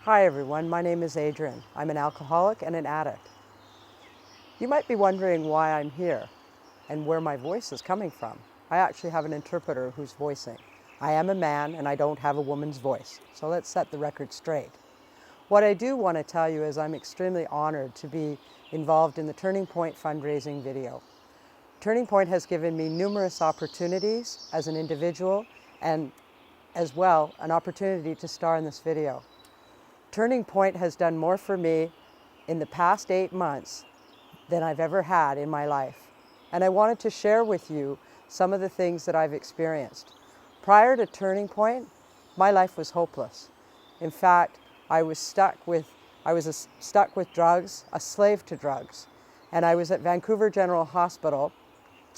Hi everyone, my name is Adrian. I'm an alcoholic and an addict. You might be wondering why I'm here and where my voice is coming from. I actually have an interpreter who's voicing. I am a man and I don't have a woman's voice, so let's set the record straight. What I do want to tell you is I'm extremely honored to be involved in the Turning Point fundraising video. Turning Point has given me numerous opportunities as an individual and as well an opportunity to star in this video. Turning Point has done more for me in the past 8 months than I've ever had in my life. And I wanted to share with you some of the things that I've experienced. Prior to Turning Point, my life was hopeless. In fact, I was stuck with drugs, a slave to drugs. And I was at Vancouver General Hospital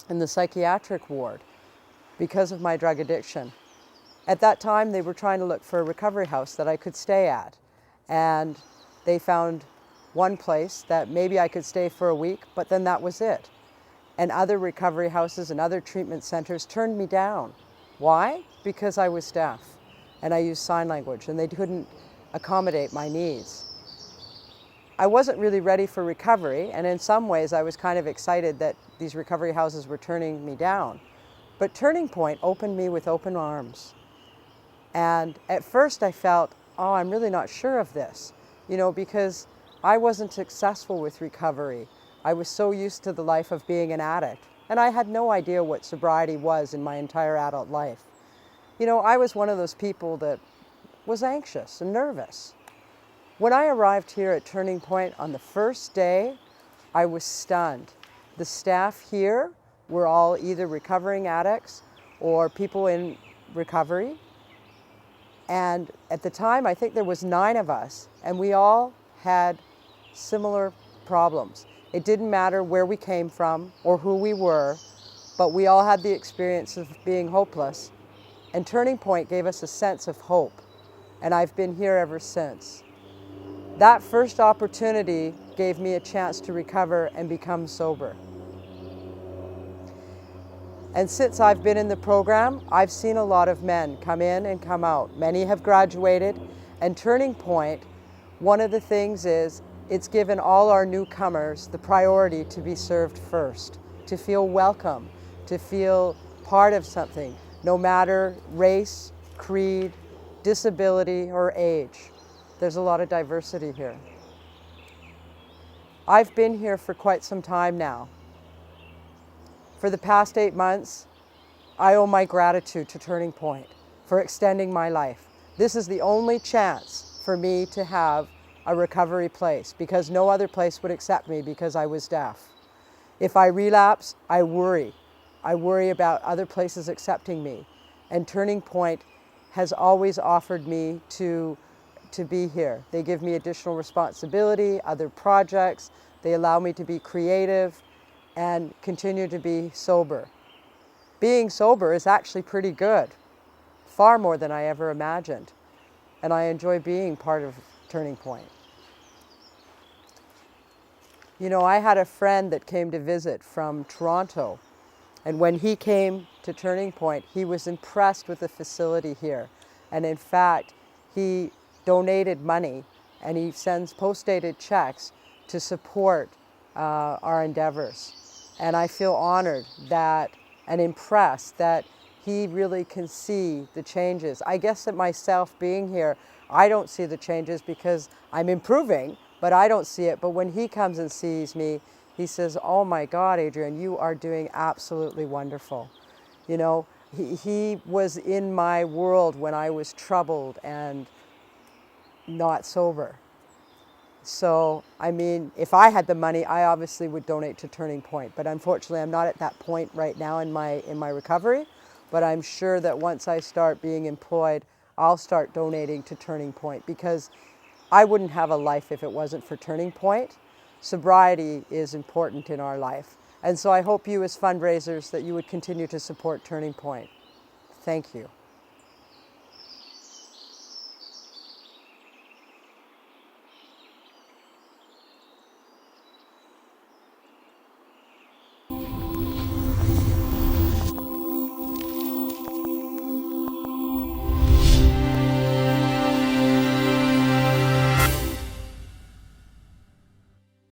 in the psychiatric ward because of my drug addiction. At that time, they were trying to look for a recovery house that I could stay at. And they found one place that maybe I could stay for a week, but then that was it. And other recovery houses and other treatment centers turned me down. Why? Because I was deaf and I used sign language and they couldn't accommodate my needs. I wasn't really ready for recovery, and in some ways I was kind of excited that these recovery houses were turning me down. But Turning Point opened me with open arms. And at first I felt, oh, I'm really not sure of this, because I wasn't successful with recovery. I was so used to the life of being an addict, and I had no idea what sobriety was in my entire adult life. I was one of those people that was anxious and nervous. When I arrived here at Turning Point on the first day, I was stunned. The staff here were all either recovering addicts or people in recovery. And at the time, I think there was 9 of us, and we all had similar problems. It didn't matter where we came from or who we were, but we all had the experience of being hopeless. And Turning Point gave us a sense of hope, and I've been here ever since. That first opportunity gave me a chance to recover and become sober. And since I've been in the program, I've seen a lot of men come in and come out. Many have graduated, and Turning Point, one of the things is it's given all our newcomers the priority to be served first, to feel welcome, to feel part of something, no matter race, creed, disability, or age. There's a lot of diversity here. I've been here for quite some time now. For the past 8 months, I owe my gratitude to Turning Point for extending my life. This is the only chance for me to have a recovery place because no other place would accept me because I was deaf. If I relapse, I worry. I worry about other places accepting me. And Turning Point has always offered me to be here. They give me additional responsibility, other projects. They allow me to be creative and continue to be sober. Being sober is actually pretty good, far more than I ever imagined. And I enjoy being part of Turning Point. I had a friend that came to visit from Toronto, and when he came to Turning Point, he was impressed with the facility here. And in fact, he donated money and he sends post-dated checks to support our endeavors. And I feel honored and impressed that he really can see the changes. I guess that myself being here, I don't see the changes because I'm improving, but I don't see it. But when he comes and sees me, he says, oh my God, Adrian, you are doing absolutely wonderful. He was in my world when I was troubled and not sober. So, if I had the money, I obviously would donate to Turning Point, but unfortunately I'm not at that point right now in my recovery, but I'm sure that once I start being employed, I'll start donating to Turning Point because I wouldn't have a life if it wasn't for Turning Point. Sobriety is important in our life, and so I hope you as fundraisers that you would continue to support Turning Point. Thank you.